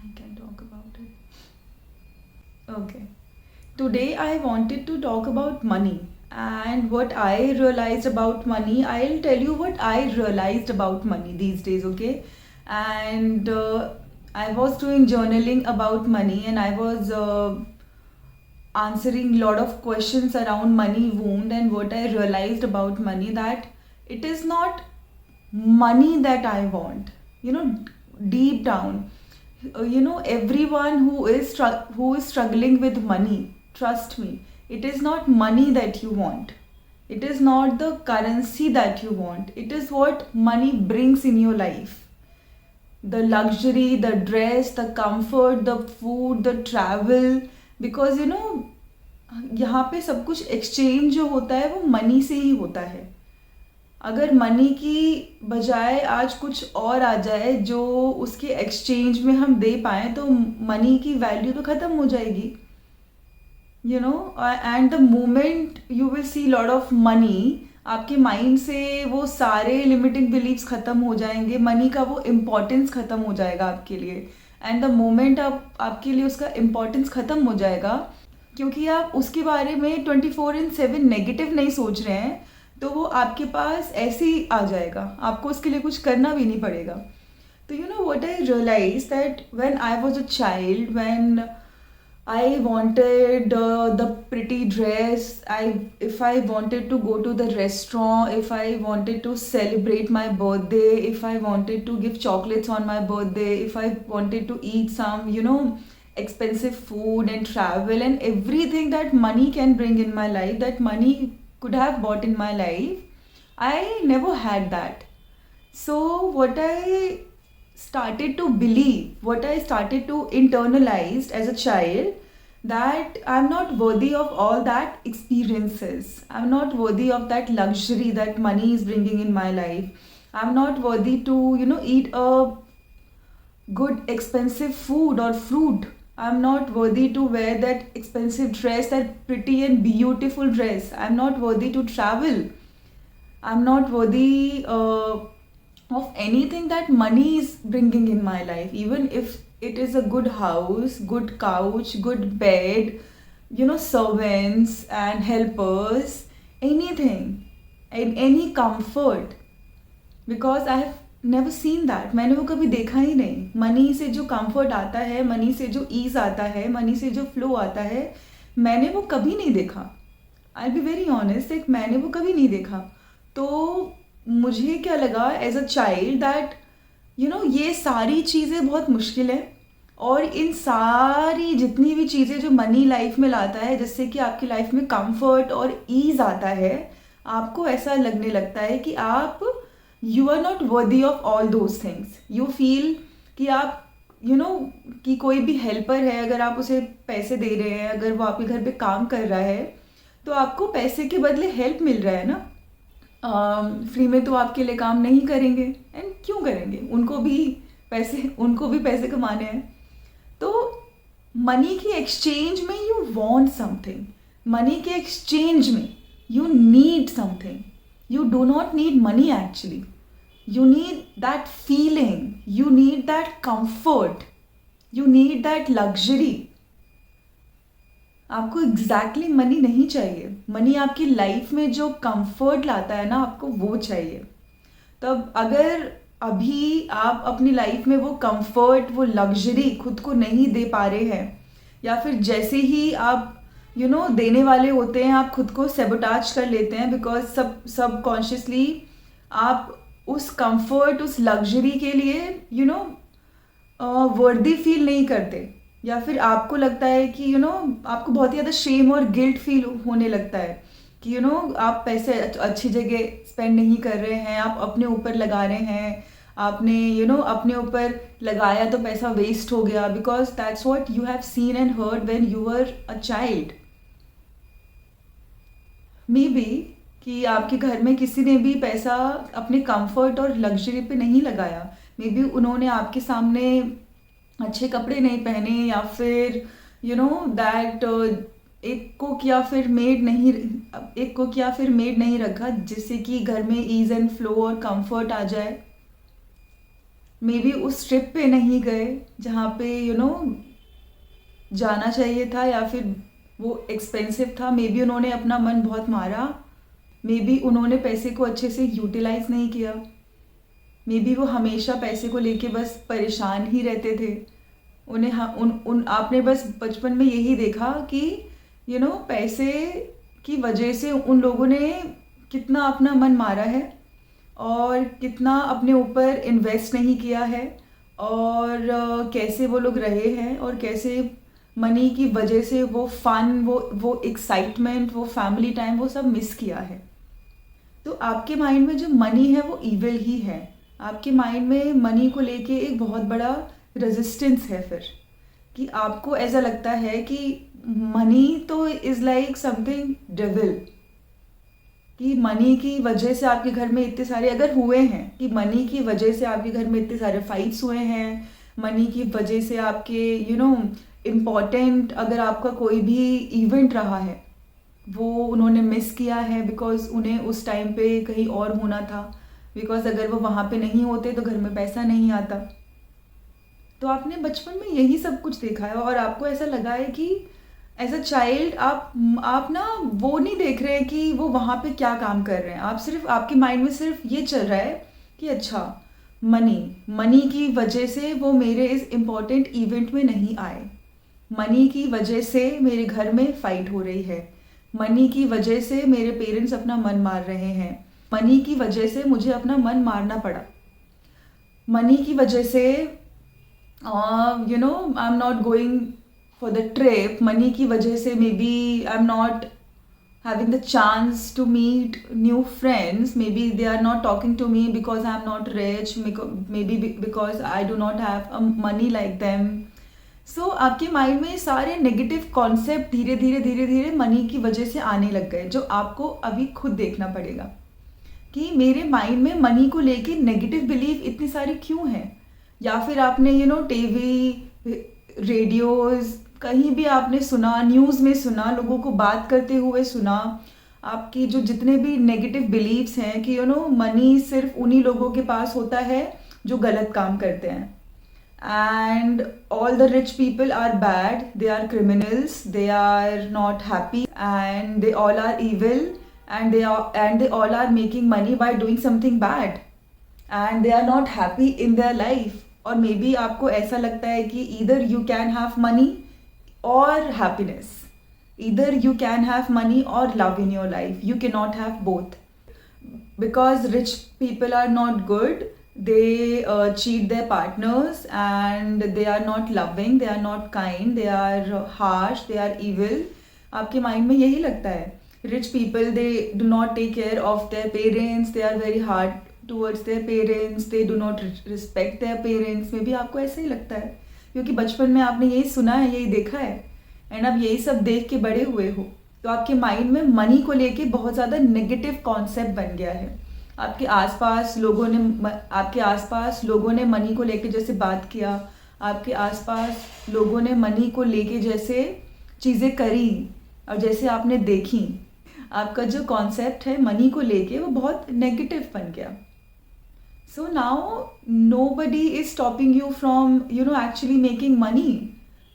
I can talk about it. Okay. Today I wanted to talk about money and what I realized about money. I'll tell you what I realized about money these days, okay? And I was doing journaling about money and I was answering a lot of questions around money wound, and what I realized about money, that it is not money that I want. You know, deep down, everyone who is struggling with money, trust me, it is not money that you want. It is not the currency that you want. It is what money brings in your life. The luxury, the dress, the comfort, the food, the travel. Because यहाँ पे सब कुछ exchange जो होता है वो money से ही होता है. अगर मनी की बजाय आज कुछ और आ जाए जो उसके एक्सचेंज में हम दे पाएँ, तो मनी की वैल्यू तो ख़त्म हो जाएगी. And the moment you will see lot of money, आपके माइंड से वो सारे लिमिटिंग बिलीव्स ख़त्म हो जाएंगे. मनी का वो इम्पोर्टेंस ख़त्म हो जाएगा आपके लिए. एंड द मोमेंट आपके लिए उसका इम्पोर्टेंस ख़त्म हो जाएगा, क्योंकि आप उसके बारे में 24/7 नेगेटिव नहीं सोच रहे हैं, तो वो आपके पास ऐसे ही आ जाएगा. आपको उसके लिए कुछ करना भी नहीं पड़ेगा. तो what I realized, that when I was a child, when I wanted the pretty dress, if I wanted to go to the restaurant, if I wanted to celebrate my birthday, if I wanted to give chocolates on my birthday, if I wanted to eat some expensive food and travel and everything that money can bring in my life, that money could have bought in my life, I never had that. So what I started to believe, what I started to internalize as a child, that I'm not worthy of all that experiences. I'm not worthy of that luxury that money is bringing in my life. I'm not worthy to eat a good expensive food or fruit. I'm not worthy to wear that expensive dress, that pretty and beautiful dress. I'm not worthy to travel. I'm not worthy of anything that money is bringing in my life. Even if it is a good house, good couch, good bed, servants and helpers, anything, and any comfort. Because I have never seen that. मैंने वो कभी देखा ही नहीं. Money से जो comfort आता है, money से जो ईज आता है, मनी से जो फ्लो आता है, मैंने वो कभी नहीं देखा. आई बी वेरी ऑनेस्ट, एक मैंने वो कभी नहीं देखा. तो मुझे क्या लगा एज अ चाइल्ड, दैट ये सारी चीज़ें बहुत मुश्किल है. और इन सारी जितनी भी चीज़ें जो मनी लाइफ में लाता है, जिससे कि आपकी लाइफ में कंफर्ट और ईज आता है, आपको ऐसा लगने लगता है कि आप you are not worthy of all those things. You feel कि आप कि कोई भी हेल्पर है, अगर आप उसे पैसे दे रहे हैं, अगर वो आपके घर पे काम कर रहा है, तो आपको पैसे के बदले हेल्प मिल रहा है ना. फ्री में तो आपके लिए काम नहीं करेंगे, एंड क्यों करेंगे, उनको भी पैसे कमाने हैं. तो मनी की एक्सचेंज में यू वांट समथिंग. मनी के एक्सचेंज में you need something. You do not need money actually. You need that feeling. You need that comfort. You need that luxury. आपको एग्जैक्टली मनी नहीं चाहिए. मनी आपकी life में जो comfort लाता है ना, आपको वो चाहिए. तब अगर अभी आप अपनी लाइफ में वो कंफर्ट, वो लग्जरी खुद को नहीं दे पा रहे हैं, या फिर जैसे ही आप देने वाले होते हैं, आप खुद को सेबोटाज कर लेते हैं, बिकॉज सबकॉन्शियसली आप उस कंफर्ट, उस लग्जरी के लिए वर्दी फील नहीं करते, या फिर आपको लगता है कि आपको बहुत ही ज़्यादा शेम और गिल्ट फील होने लगता है कि आप पैसे अच्छी जगह स्पेंड नहीं कर रहे हैं, आप अपने ऊपर लगा रहे हैं, आपने अपने ऊपर लगाया तो पैसा वेस्ट हो गया, because that's what you have seen and heard when you were a child. May be कि आपके घर में किसी ने भी पैसा अपने कंफर्ट और लग्जरी पे नहीं लगाया. मे बी उन्होंने आपके सामने अच्छे कपड़े नहीं पहने, या फिर दैट एक कुक या फिर मेड नहीं रखा, जिससे कि घर में ईज एंड फ्लो और कंफर्ट आ जाए. मे बी उस ट्रिप पे नहीं गए जहाँ पे जाना चाहिए था, या फिर वो एक्सपेंसिव था। मे बी उन्होंने अपना मन बहुत मारा, मे बी उन्होंने पैसे को अच्छे से यूटिलाइज नहीं किया, मे बी वो हमेशा पैसे को लेके बस परेशान ही रहते थे। उन्हें हाँ उन उन आपने बस बचपन में यही देखा कि पैसे की वजह से उन लोगों ने कितना अपना मन मारा है और कितना अपने ऊपर इन्वेस्ट नहीं किया है, और कैसे वो लोग रहे हैं, और कैसे मनी की वजह से वो फन, वो एक्साइटमेंट, वो फैमिली टाइम, वो सब मिस किया है। तो आपके माइंड में जो मनी है वो इविल ही है। आपके माइंड में मनी को लेके एक बहुत बड़ा रेजिस्टेंस है फिर, कि आपको ऐसा लगता है कि मनी तो इज़ लाइक समथिंग डेविल, कि मनी की वजह से आपके घर में इतने सारे अगर हुए हैं, कि मनी की वजह से आपके घर में इतने सारे फाइट्स हुए हैं, मनी की वजह से आपके इम्पॉर्टेंट अगर आपका कोई भी इवेंट रहा है वो उन्होंने मिस किया है बिकॉज उन्हें उस टाइम पे कहीं और होना था, बिकॉज अगर वो वहाँ पे नहीं होते तो घर में पैसा नहीं आता। तो आपने बचपन में यही सब कुछ देखा है और आपको ऐसा लगा है कि एज अ चाइल्ड आप ना वो नहीं देख रहे हैं कि वो वहाँ पे क्या काम कर रहे हैं। आप सिर्फ, आपके माइंड में सिर्फ ये चल रहा है कि अच्छा मनी की वजह से वो मेरे इस इम्पोर्टेंट इवेंट में नहीं आए, मनी की वजह से मेरे घर में फाइट हो रही है, मनी की वजह से मेरे पेरेंट्स अपना मन मार रहे हैं, मनी की वजह से मुझे अपना मन मारना पड़ा, मनी की वजह से I am not going for the trip, money की वजह से maybe I am not having the chance to meet new friends, maybe they are not talking to me because I am not rich, maybe because I do not have money like them. So आपके mind में सारे negative concept धीरे धीरे money की वजह से आने लग गए, जो आपको अभी खुद देखना पड़ेगा कि मेरे माइंड में मनी को लेके नेगेटिव बिलीफ इतनी सारी क्यों हैं। या फिर आपने टीवी, रेडियोज़, कहीं भी आपने सुना, न्यूज़ में सुना, लोगों को बात करते हुए सुना, आपकी जो जितने भी नेगेटिव बिलीव्स हैं कि मनी सिर्फ उन्हीं लोगों के पास होता है जो गलत काम करते हैं, and all the rich people are bad, they are criminals, they are not happy and they all are evil and they all are making money by doing something bad and they are not happy in their life. और maybe आपको ऐसा लगता है कि either you can have money or happiness, either you can have money or love in your life, you cannot have both, because rich people are not good, they cheat their partners and they are not loving, they are not kind, they are harsh, they are evil। आपके mind में यही लगता है। rich people, they do not take care of their parents, they are very hard towards their parents, they do not respect their parents। में भी आपको ऐसा ही लगता है क्योंकि बचपन में आपने यही सुना है, यही देखा है, एंड अब यही सब देख के बड़े हुए हो, तो आपके माइंड में मनी को लेके बहुत ज़्यादा नेगेटिव कॉन्सेप्ट बन गया है। आपके आसपास लोगों ने मनी को लेके जैसे बात किया, आपके आसपास लोगों ने मनी को लेके जैसे चीज़ें करी और जैसे आपने देखी, आपका जो कॉन्सेप्ट है मनी को लेके वो बहुत नेगेटिव बन गया। So now nobody is stopping you from actually making money.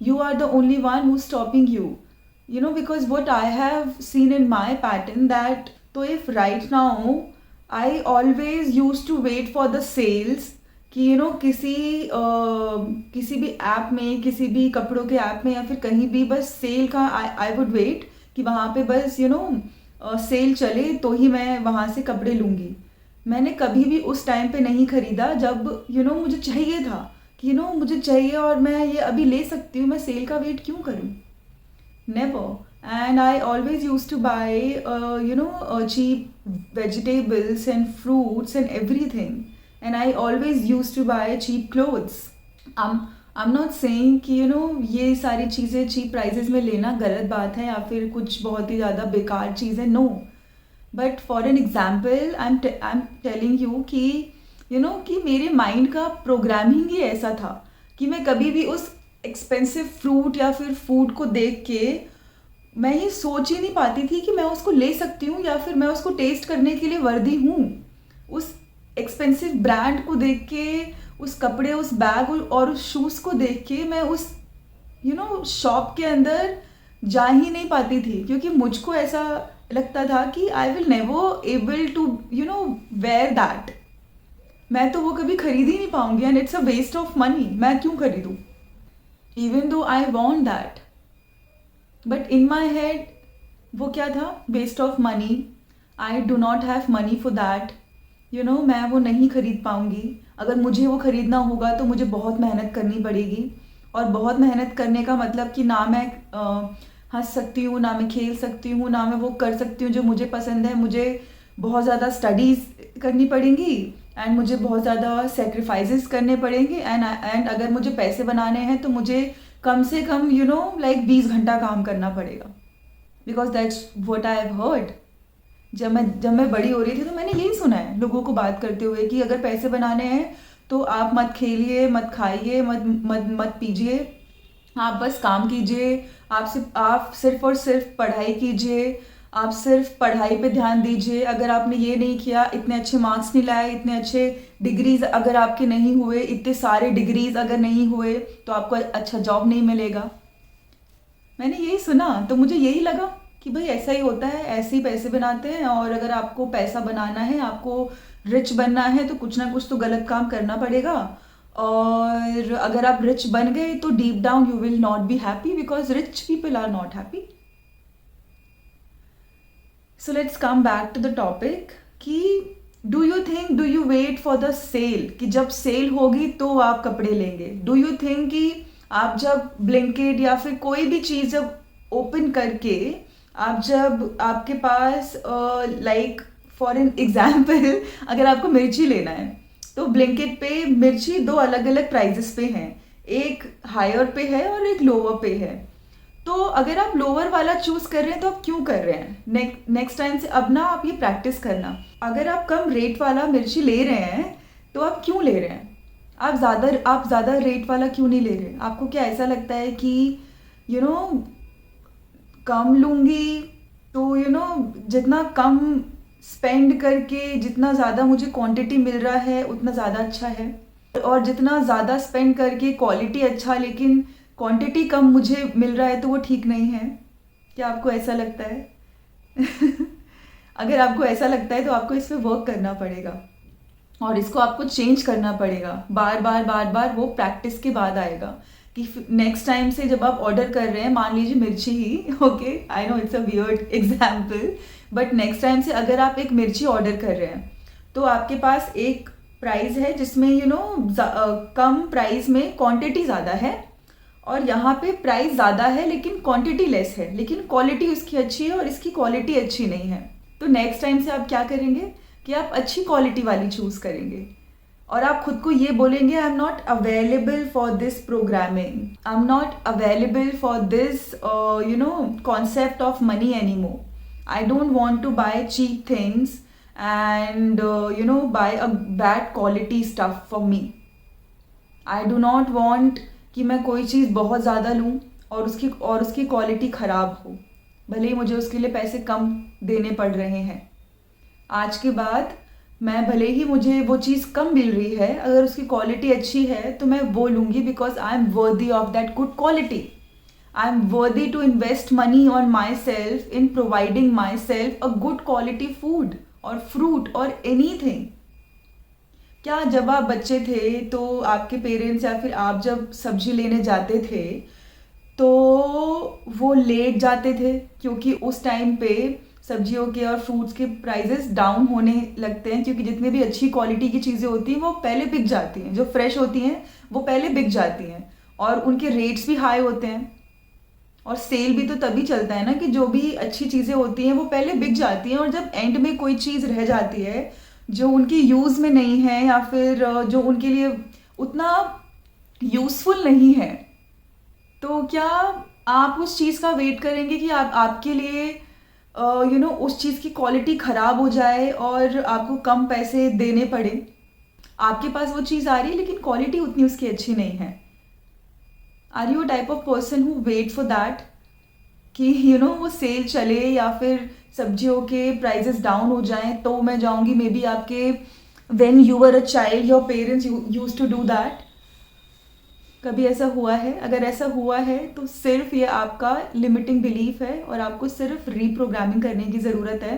You are the only one who's stopping you. Because what I have seen in my pattern that, so if right now I always used to wait for the sales कि किसी भी app में, किसी भी कपड़ों के app में या फिर कहीं भी बस सेल का आई वुड वेट कि वहाँ पे बस सेल चले तो ही मैं वहाँ से कपड़े लूँगी। मैंने कभी भी उस टाइम पे नहीं खरीदा जब मुझे चाहिए था कि मुझे चाहिए और मैं ये अभी ले सकती हूँ, मैं सेल का वेट क्यों करूँ, never. And I always use to buy cheap vegetables and fruits and everything, and I always use to buy cheap clothes. I am not saying कि ये सारी चीज़ें चीप प्राइजेस में लेना गलत बात है या फिर कुछ बहुत ही ज़्यादा बेकार चीज़ है, no. But for an example I am telling you कि कि मेरे माइंड का प्रोग्रामिंग ही ऐसा था कि मैं कभी भी उस एक्सपेंसिव फ्रूट या फिर फूड को देख के मैं ये सोच ही नहीं पाती थी कि मैं उसको ले सकती हूँ या फिर मैं उसको टेस्ट करने के लिए वर्दी हूँ। उस एक्सपेंसिव ब्रांड को देख के, उस कपड़े, उस बैग और उस शूज़ को देख के मैं उस शॉप के अंदर जा ही नहीं पाती थी, क्योंकि मुझको ऐसा लगता था कि I will never able to wear that. मैं तो वो कभी खरीद ही नहीं पाऊंगी and it's a waste of money. मैं क्यों खरीदूं even though I want that, but in my head वो क्या था, waste of money, I do not have money for that, मैं वो नहीं खरीद पाऊंगी। अगर मुझे वो खरीदना होगा तो मुझे बहुत मेहनत करनी पड़ेगी, और बहुत मेहनत करने का मतलब कि ना मैं हंस सकती हूँ, ना मैं खेल सकती हूँ, ना मैं वो कर सकती हूँ जो मुझे पसंद है। मुझे बहुत ज़्यादा स्टडीज़ करनी पड़ेंगी एंड मुझे बहुत ज़्यादा सेक्रीफाइसेस करने पड़ेंगे एंड अगर मुझे पैसे बनाने हैं तो मुझे कम से कम 20 घंटा काम करना पड़ेगा, because that's what I have heard. जब मैं बड़ी हो रही थी तो मैंने यही सुना है लोगों को बात करते हुए कि अगर पैसे बनाने हैं तो आप मत खेलिए, मत खाइए, मत मत मत पीजिए, आप बस काम कीजिए, आप सिर्फ और सिर्फ पढ़ाई कीजिए, आप सिर्फ पढ़ाई पे ध्यान दीजिए। अगर आपने ये नहीं किया, इतने अच्छे मार्क्स नहीं लाए, इतने अच्छे डिग्रीज अगर आपके नहीं हुए, इतने सारे डिग्रीज अगर नहीं हुए तो आपको अच्छा जॉब नहीं मिलेगा। मैंने यही सुना तो मुझे यही लगा कि भाई ऐसा ही होता है, ऐसे ही पैसे बनाते हैं, और अगर आपको पैसा बनाना है, आपको रिच बनना है तो कुछ ना कुछ तो गलत काम करना पड़ेगा। और अगर आप रिच बन गए तो deep down you will not be happy, because rich people are not happy. So let's come back to the topic कि do you wait for the sale, कि जब सेल होगी तो आप कपड़े लेंगे? डू यू थिंक कि आप जब ब्लिंकिट या फिर कोई भी चीज़ जब ओपन करके आप जब आपके पास लाइक फॉर एन एग्जाम्पल अगर आपको मिर्ची लेना है तो ब्लिंकिट पे मिर्ची 2 अलग अलग प्राइजेस पे हैं, एक हायर पे है और एक लोअर पे है। तो अगर आप लोअर वाला चूज कर रहे हैं तो आप क्यों कर रहे हैं? नेक्स्ट टाइम से अब ना आप ये प्रैक्टिस करना, अगर आप कम रेट वाला मिर्ची ले रहे हैं तो आप क्यों ले रहे हैं? आप ज़्यादा रेट वाला क्यों नहीं ले रहे? आपको क्या ऐसा लगता है कि यू you नो कम लूँगी तो जितना कम स्पेंड करके जितना ज़्यादा मुझे क्वांटिटी मिल रहा है उतना ज़्यादा अच्छा है, और जितना ज़्यादा स्पेंड करके क्वालिटी अच्छा लेकिन क्वांटिटी कम मुझे मिल रहा है तो वो ठीक नहीं है? क्या आपको ऐसा लगता है? अगर आपको ऐसा लगता है तो आपको इस पर वर्क करना पड़ेगा और इसको आपको चेंज करना पड़ेगा। बार बार बार बार वो प्रैक्टिस के बाद आएगा कि नेक्स्ट टाइम से जब आप ऑर्डर कर रहे हैं, मान लीजिए मिर्ची ही, okay I know it's a weird example, but next time से अगर आप एक मिर्ची ऑर्डर कर रहे हैं तो आपके पास एक प्राइस है जिसमें कम प्राइस में क्वांटिटी ज़्यादा है, और यहाँ पे प्राइस ज़्यादा है लेकिन क्वांटिटी लेस है, लेकिन क्वालिटी उसकी अच्छी है और इसकी क्वालिटी अच्छी नहीं है। तो नेक्स्ट टाइम से आप क्या करेंगे कि आप अच्छी क्वालिटी वाली चूज़ करेंगे और आप खुद को ये बोलेंगे I am not available for this programming, I am not available for this concept of money any more, I don't want to buy cheap things and buy a bad quality stuff for me. I do not want कि मैं कोई चीज़ बहुत ज़्यादा लूँ और उसकी quality ख़राब हो, भले ही मुझे उसके लिए पैसे कम देने पड़ रहे हैं। आज के बाद मैं भले ही मुझे वो चीज़ कम मिल रही है, अगर उसकी क्वालिटी अच्छी है तो मैं वो लूँगी, बिकॉज आई एम वर्दी of that good quality. I am worthy to invest money on myself in providing myself a good quality food और फ्रूट और एनीथिंग. क्या जब आप बच्चे थे तो आपके पेरेंट्स या फिर आप जब सब्जी लेने जाते थे तो वो लेट जाते थे क्योंकि उस टाइम पे सब्जियों के और फ्रूट्स के प्राइसेस डाउन होने लगते हैं, क्योंकि जितनी भी अच्छी क्वालिटी की चीज़ें होती हैं वो पहले बिक जाती हैं, जो फ्रेश होती हैं वो पहले बिक जाती हैं और उनके रेट्स भी हाई होते हैं. और सेल भी तो तभी चलता है ना कि जो भी अच्छी चीज़ें होती हैं वो पहले बिक जाती हैं, और जब एंड में कोई चीज़ रह जाती है जो उनकी यूज़ में नहीं है या फिर जो उनके लिए उतना यूज़फुल नहीं है, तो क्या आप उस चीज़ का वेट करेंगे कि आपके लिए उस चीज़ की क्वालिटी ख़राब हो जाए और आपको कम पैसे देने पड़े? आपके पास वो चीज़ आ रही है लेकिन क्वालिटी उतनी उसकी अच्छी नहीं है. Are you type of person who wait for that कि वो सेल चले या फिर सब्जियों के प्राइजेस डाउन हो जाएं तो मैं जाऊंगी मे बी आपके when you were a child your parents used to do that? कभी ऐसा हुआ है? अगर ऐसा हुआ है तो सिर्फ ये आपका लिमिटिंग बिलीफ है और आपको सिर्फ रीप्रोग्रामिंग करने की ज़रूरत है.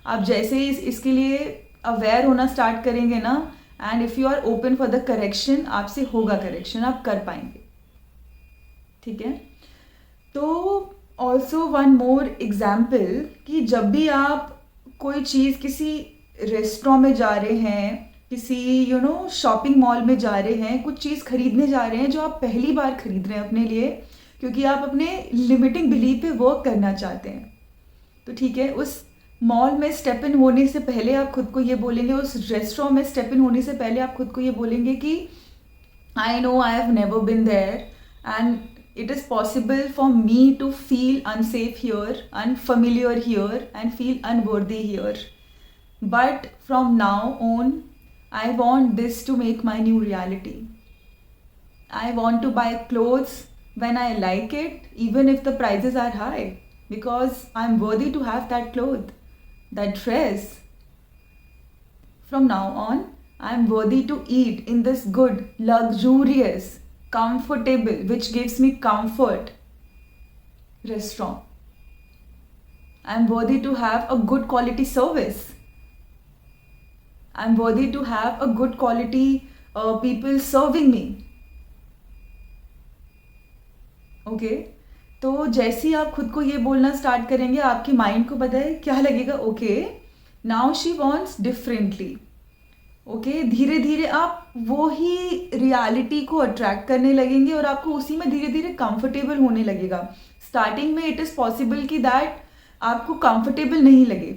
आप जैसे ही इसके लिए अवेयर होना स्टार्ट करेंगे ना, and if you are open for the correction, आपसे होगा करेक्शन, आप कर पाएंगे. ठीक है. तो ऑल्सो वन मोर एग्जाम्पल कि जब भी आप कोई चीज़ किसी रेस्टोरेंट में जा रहे हैं, किसी शॉपिंग मॉल में जा रहे हैं, कुछ चीज़ खरीदने जा रहे हैं जो आप पहली बार खरीद रहे हैं अपने लिए, क्योंकि आप अपने लिमिटिंग बिलीफ पे वर्क करना चाहते हैं. तो ठीक है, उस मॉल में स्टेप इन होने से पहले आप खुद को ये बोलेंगे, उस रेस्टोरेंट में स्टेप इन होने से पहले आप खुद को ये बोलेंगे कि I know I have never been there and it is possible for me to feel unsafe here, unfamiliar here, and feel unworthy here. But from now on, I want this to make my new reality. I want to buy clothes when I like it, even if the prices are high, because I'm worthy to have that cloth, that dress. From now on, I'm worthy to eat in this good, luxurious, comfortable, which gives me comfort restaurant. I'm worthy to have a good quality service. I'm worthy to have a good quality people serving me. Okay? तो जैसे ही आप खुद को ये बोलना start करेंगे, आपके mind को पता है क्या लगेगा, okay now she wants differently. Okay, धीरे धीरे आप वो ही रियलिटी को अट्रैक्ट करने लगेंगे और आपको उसी में धीरे धीरे कंफर्टेबल होने लगेगा. स्टार्टिंग में इट इज़ पॉसिबल कि दैट आपको कंफर्टेबल नहीं लगे.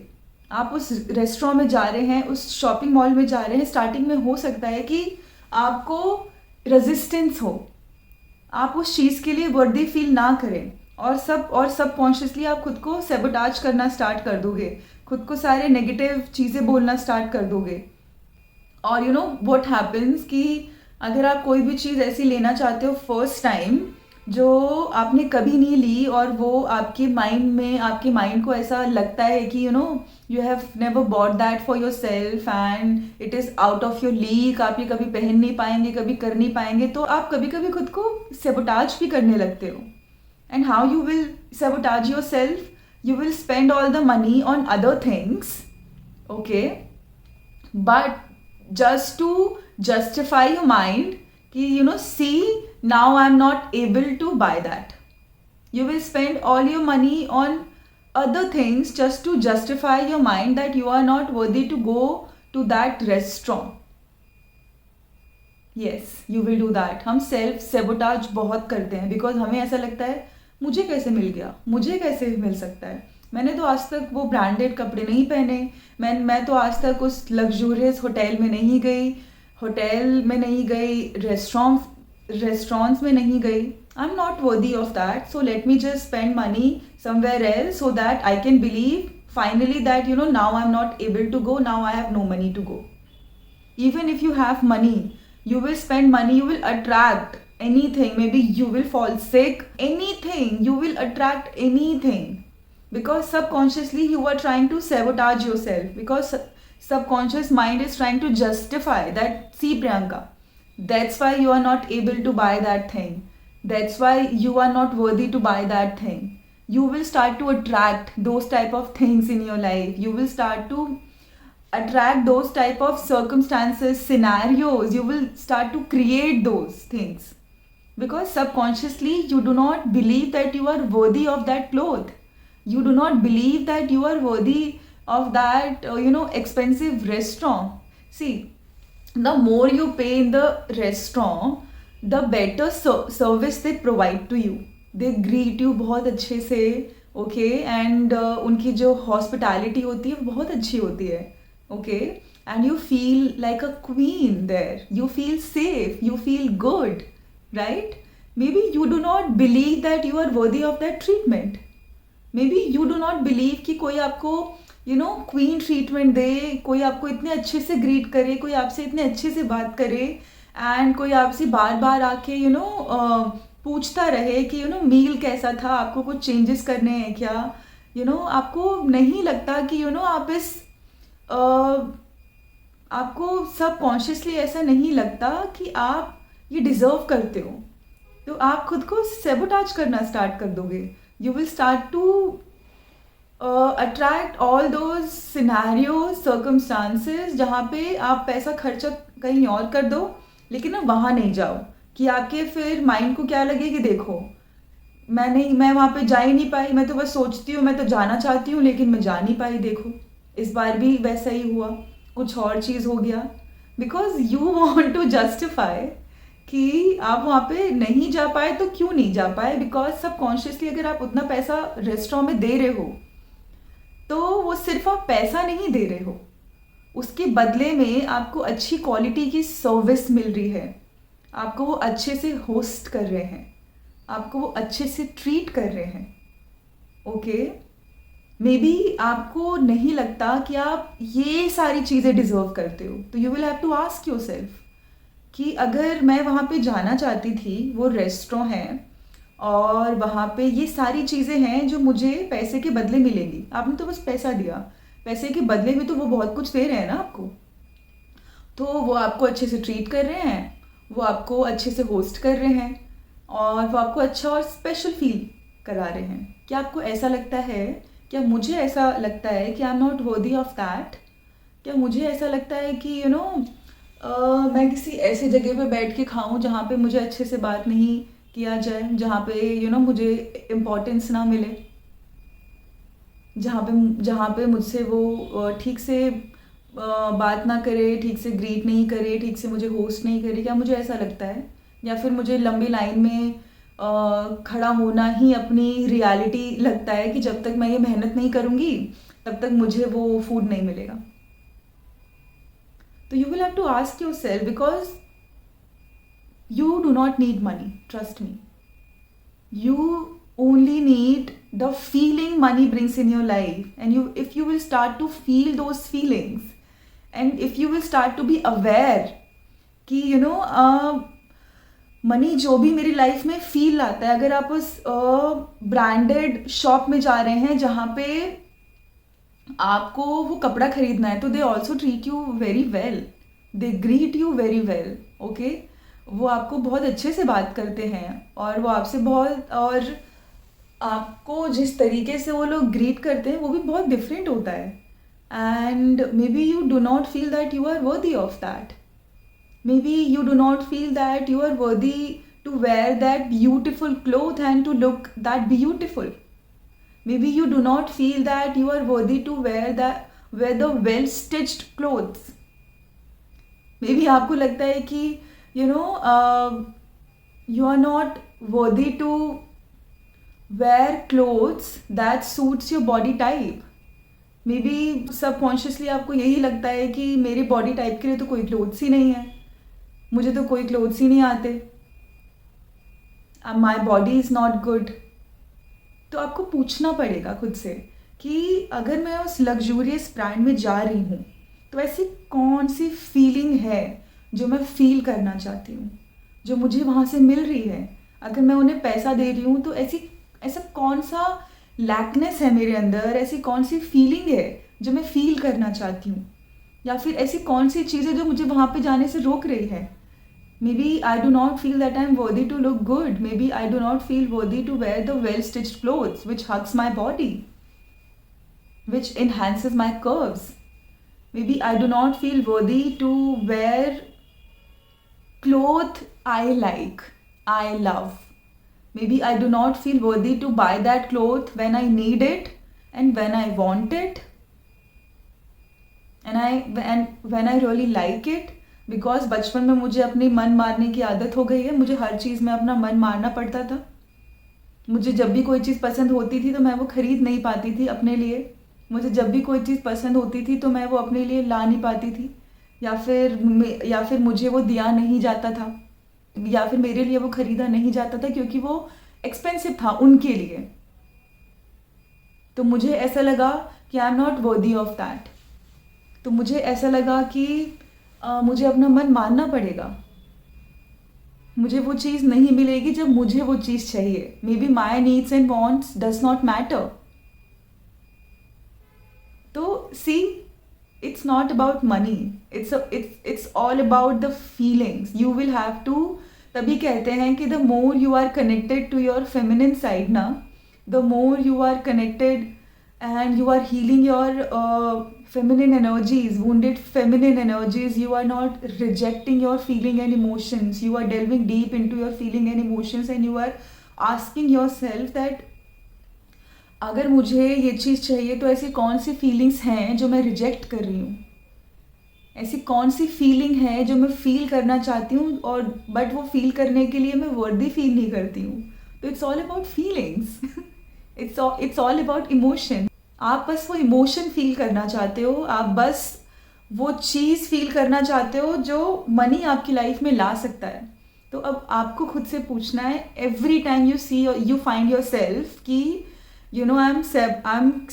आप उस रेस्टोरेंट में जा रहे हैं, उस शॉपिंग मॉल में जा रहे हैं, स्टार्टिंग में हो सकता है कि आपको रेजिस्टेंस हो, आप उस चीज़ के लिए वर्दी फील ना करें, और सबकॉन्शियसली आप खुद को सैबोटाज करना स्टार्ट कर दोगे, खुद को सारे नेगेटिव चीज़ें बोलना स्टार्ट कर दोगे. और यू नो व्हाट हैपन्स कि अगर आप कोई भी चीज़ ऐसी लेना चाहते हो फर्स्ट टाइम जो आपने कभी नहीं ली, और वो आपके माइंड को ऐसा लगता है कि you have never bought that for your self and it is out of your league, आप ये कभी पहन नहीं पाएंगे, कभी कर नहीं पाएंगे, तो आप कभी कभी खुद को सेबोटाज भी करने लगते हो. And how you will sabotage your self? You will spend all the money on other things, okay, but just to justify your mind कि see now I'm not able to buy that. You will spend all your money on other things just to justify your mind that you are not worthy to go to that restaurant. Yes, you will do that. हम self sabotage बहुत करते हैं because हमें ऐसा लगता है मुझे कैसे मिल गया, मुझे कैसे मिल सकता है, मैंने तो आज तक वो ब्रांडेड कपड़े नहीं पहने, मैं तो आज तक उस लग्जूरियस होटल में नहीं गई, रेस्टोरेंट्स में नहीं गई. I am not worthy of that, so let me just spend money somewhere else so that I can believe finally that now I am not able to go, now I have no money to go. Even if you have money, you will spend money, you will attract anything, maybe you will fall sick, anything, you will attract anything. Because subconsciously you are trying to sabotage yourself, because subconscious mind is trying to justify that, see Priyanka, that's why you are not able to buy that thing, that's why you are not worthy to buy that thing. You will start to attract those type of things in your life, you will start to attract those type of circumstances, scenarios, you will start to create those things, because subconsciously you do not believe that you are worthy of that cloth. You do not believe that you are worthy of that expensive restaurant. See, the more you pay in the restaurant, the better service they provide to you. They greet you बहुत अच्छे से, okay, and उनकी जो hospitality होती है बहुत अच्छी होती है, okay, and you feel like a queen there, you feel safe, you feel good, right? Maybe you do not believe that you are worthy of that treatment. Maybe you do not believe कि कोई आपको queen treatment दे, कोई आपको इतने अच्छे से greet करे, कोई आपसे इतने अच्छे से बात करे, एंड कोई आपसे बार बार आके पूछता रहे कि मील कैसा था, आपको कुछ चेंजेस करने हैं क्या. आपको नहीं लगता कि आप इस आपको सबकॉन्शियसली ऐसा नहीं लगता कि आप ये डिज़र्व करते हो, तो आप खुद को सेबोटाज करना स्टार्ट कर दोगे. You will start to attract all those scenarios, circumstances जहाँ पे आप पैसा खर्चा कहीं और कर दो, लेकिन ना वहाँ नहीं जाओ. कि आपके फिर माइंड को क्या लगे कि देखो मैं वहाँ पे जा ही नहीं पाई, मैं तो बस सोचती हूँ, मैं तो जाना चाहती हूँ लेकिन मैं जा नहीं पाई. देखो इस बार भी वैसा ही हुआ, कुछ और चीज़ हो गया. Because you want to justify कि आप वहाँ पे नहीं जा पाए तो क्यों नहीं जा पाए. बिकॉज सबकॉन्शियसली अगर आप उतना पैसा रेस्टोरेंट में दे रहे हो तो वो सिर्फ आप पैसा नहीं दे रहे हो, उसके बदले में आपको अच्छी क्वालिटी की सर्विस मिल रही है, आपको वो अच्छे से होस्ट कर रहे हैं, आपको वो अच्छे से ट्रीट कर रहे हैं. ओके, मे बी आपको नहीं लगता कि आप ये सारी चीज़ें डिज़र्व करते हो, तो you will have to ask yourself कि अगर मैं वहाँ पे जाना चाहती थी, वो रेस्टोरेंट है और वहाँ पे ये सारी चीज़ें हैं जो मुझे पैसे के बदले मिलेंगी. आपने तो बस पैसा दिया, पैसे के बदले में तो वो बहुत कुछ दे रहे हैं ना आपको. तो वो आपको अच्छे से ट्रीट कर रहे हैं, वो आपको अच्छे से होस्ट कर रहे हैं और वो आपको अच्छा और स्पेशल फील करा रहे हैं. क्या आपको ऐसा लगता है, क्या मुझे ऐसा लगता है कि I am not worthy of that? क्या मुझे ऐसा लगता है कि मैं किसी ऐसे जगह पे बैठ के खाऊं जहाँ पे मुझे अच्छे से बात नहीं किया जाए, जहाँ पे मुझे इम्पोर्टेंस ना मिले, जहाँ पे मुझसे वो ठीक से बात ना करे, ठीक से ग्रीट नहीं करे, ठीक से मुझे होस्ट नहीं करे? क्या मुझे ऐसा लगता है? या फिर मुझे लंबी लाइन में खड़ा होना ही अपनी रियलिटी लगता है कि जब तक मैं ये मेहनत नहीं करूँगी तब तक मुझे वो फूड नहीं मिलेगा? तो you will have to ask yourself, because you do not need money, trust me. You only need the feeling money brings in your life, and if you will start to feel those feelings, and if you will start to be aware कि money जो भी मेरी life में feel लाता है, अगर आप उस ब्रांडेड शॉप में जा रहे हैं जहाँ पे आपको वो कपड़ा खरीदना है, तो they also treat you very well, they greet you very well. Okay, वो आपको बहुत अच्छे से बात करते हैं और वो आपसे बहुत, और आपको जिस तरीके से वो लोग ग्रीट करते हैं वो भी बहुत डिफरेंट होता है. And maybe you do not feel that you are worthy of that. Maybe you do not feel that you are worthy to wear that beautiful cloth and to look that beautiful. Maybe you do not feel that you are worthy to wear the well stitched clothes. May be आपको लगता है कि you are not worthy to wear clothes that suits your body type. May be subconsciously आपको यही लगता है कि मेरे बॉडी टाइप के लिए तो कोई क्लोथ्स ही नहीं है, मुझे तो कोई क्लोथ्स ही नहीं आते, my body is not good. तो आपको पूछना पड़ेगा खुद से कि अगर मैं उस लग्जूरियस ब्रांड में जा रही हूँ तो ऐसी कौन सी फीलिंग है जो मैं फील करना चाहती हूँ, जो मुझे वहाँ से मिल रही है. अगर मैं उन्हें पैसा दे रही हूँ तो ऐसा कौन सा लैकनेस है मेरे अंदर, ऐसी कौन सी फीलिंग है जो मैं फील करना चाहती हूँ, या फिर ऐसी कौन सी चीज़ है जो मुझे वहाँ पे जाने से रोक रही है. Maybe I do not feel that I am worthy to look good. Maybe I do not feel worthy to wear the well-stitched clothes which hugs my body, which enhances my curves. Maybe I do not feel worthy to wear clothes I like, I love. Maybe I do not feel worthy to buy that cloth when I need it and when I want it, and when I really like it. Because बचपन में मुझे अपनी मन मारने की आदत हो गई है, मुझे हर चीज़ में अपना मन मारना पड़ता था. मुझे जब भी कोई चीज़ पसंद होती थी तो मैं वो ख़रीद नहीं पाती थी अपने लिए. मुझे जब भी कोई चीज़ पसंद होती थी तो मैं वो अपने लिए ला नहीं पाती थी, या फिर मुझे वो दिया नहीं जाता था, या फिर मेरे लिए वो ख़रीदा नहीं जाता था क्योंकि वो एक्सपेंसिव था उनके लिए. तो मुझे ऐसा लगा कि I am not worthy of that. तो मुझे ऐसा लगा कि मुझे अपना मन मानना पड़ेगा, मुझे वो चीज़ नहीं मिलेगी जब मुझे वो चीज़ चाहिए. May be my needs and wants does not matter. तो सी, it's not about money. It's all about the feelings. You will have to, तभी कहते हैं कि the more you are connected to your feminine side ना, the more you are connected and you are healing your feminine energies, wounded feminine energies. You are not rejecting your feeling and emotions. You are delving deep into your feeling and emotions, and you are asking yourself that अगर मुझे ये चीज़ चाहिए तो ऐसी कौन सी feelings हैं जो मैं रिजेक्ट कर रही हूँ, ऐसी कौन सी फीलिंग है जो मैं फील करना चाहती हूँ और बट वो फील करने के लिए मैं वर्दी फील नहीं करती हूँ. तो it's all about feelings. It's all about emotion. आप बस वो इमोशन फील करना चाहते हो, आप बस वो चीज़ फील करना चाहते हो जो मनी आपकी लाइफ में ला सकता है. तो अब आपको खुद से पूछना है, every time you find your self कि I'm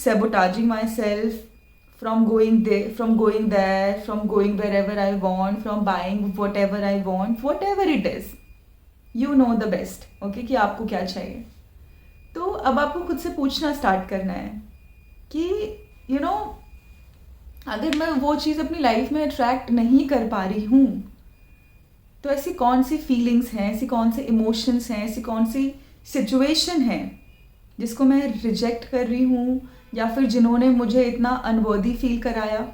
sabotaging myself from going there, from going wherever I want, from buying whatever I want, whatever it is. You know the best, okay, कि आपको क्या चाहिए. तो अब आपको खुद से पूछना स्टार्ट करना है कि अगर मैं वो चीज़ अपनी लाइफ में अट्रैक्ट नहीं कर पा रही हूँ तो ऐसी कौन सी फीलिंग्स हैं, ऐसी कौन से इमोशंस हैं, ऐसी कौन सी सिचुएशन है जिसको मैं रिजेक्ट कर रही हूँ, या फिर जिन्होंने मुझे इतना अनवर्दी फील कराया.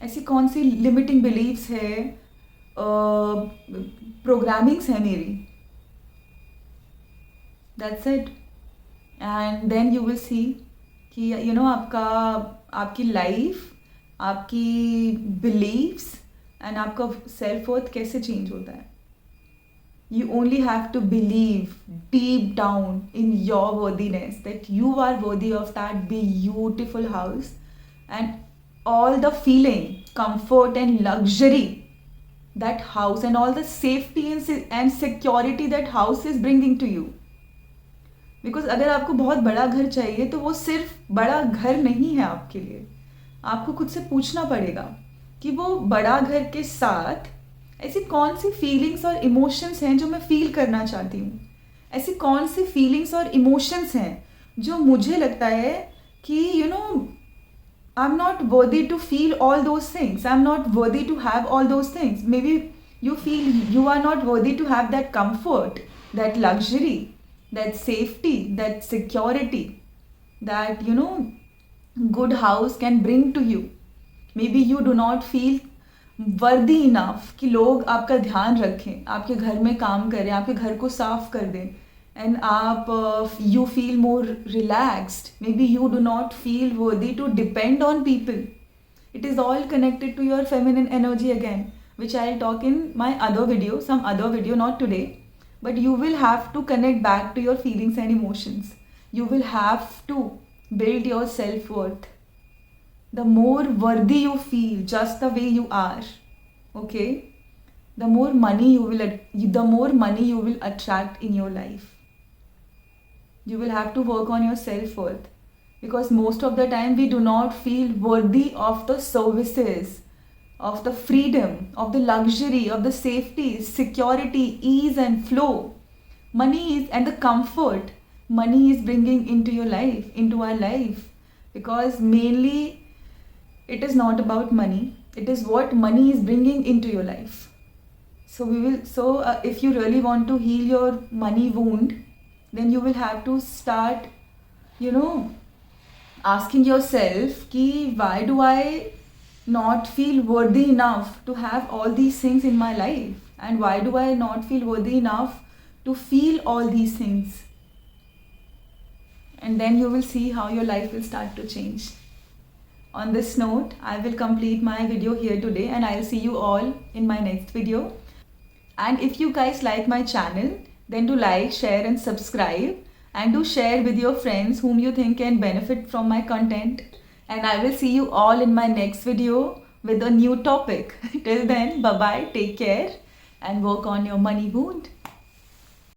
ऐसी कौन सी लिमिटिंग बिलीव्स है, प्रोग्रामिंग्स है मेरी. That's it. And then you will see कि आपकी लाइफ, आपकी बिलीव्स एंड आपका सेल्फ वर्थ कैसे चेंज होता है. You only have to believe deep down in your worthiness that you are worthy of that beautiful house and all the feeling, comfort and luxury that house and all the safety and security that house is bringing to you. Because अगर आपको बहुत बड़ा घर चाहिए तो वो सिर्फ बड़ा घर नहीं है आपके लिए. आपको खुद से पूछना पड़ेगा कि वो बड़ा घर के साथ ऐसी कौन सी फीलिंग्स और इमोशंस हैं जो मैं फील करना चाहती हूँ. ऐसी कौन सी फीलिंग्स और इमोशंस हैं जो मुझे लगता है कि I am not worthy to feel all those things, I am not worthy to have all those things. Maybe you feel you are not worthy to have that comfort, that luxury, that safety, that security that good house can bring to you. Maybe you do not feel worthy enough कि लोग आपका ध्यान रखें, आपके घर में काम करें, आपके घर को साफ कर दें, एंड आप you feel more relaxed. Maybe you do not feel worthy to depend on people. It is all connected to your feminine energy again, which I'll talk in my other video, some other video, not today. But you will have to connect back to your feelings and emotions. You will have to build your self-worth. The more worthy you feel, just the way you are, okay, the more money you will attract in your life. You will have to work on your self-worth, because most of the time we do not feel worthy of the services, of the freedom, of the luxury, of the safety, security, ease and flow. Money is, and the comfort money is bringing into your life, into our life. Because mainly it is not about money, it is what money is bringing into your life. So if you really want to heal your money wound, then you will have to start, asking yourself ki why do I not feel worthy enough to have all these things in my life, and why do I not feel worthy enough to feel all these things. And then you will see how your life will start to change. On this note, I will complete my video here today, and I'll see you all in my next video. And if you guys like my channel, then do like, share and subscribe, and do share with your friends whom you think can benefit from my content. And I will see you all in my next video with a new topic. Till then, bye-bye, take care, and work on your money wound.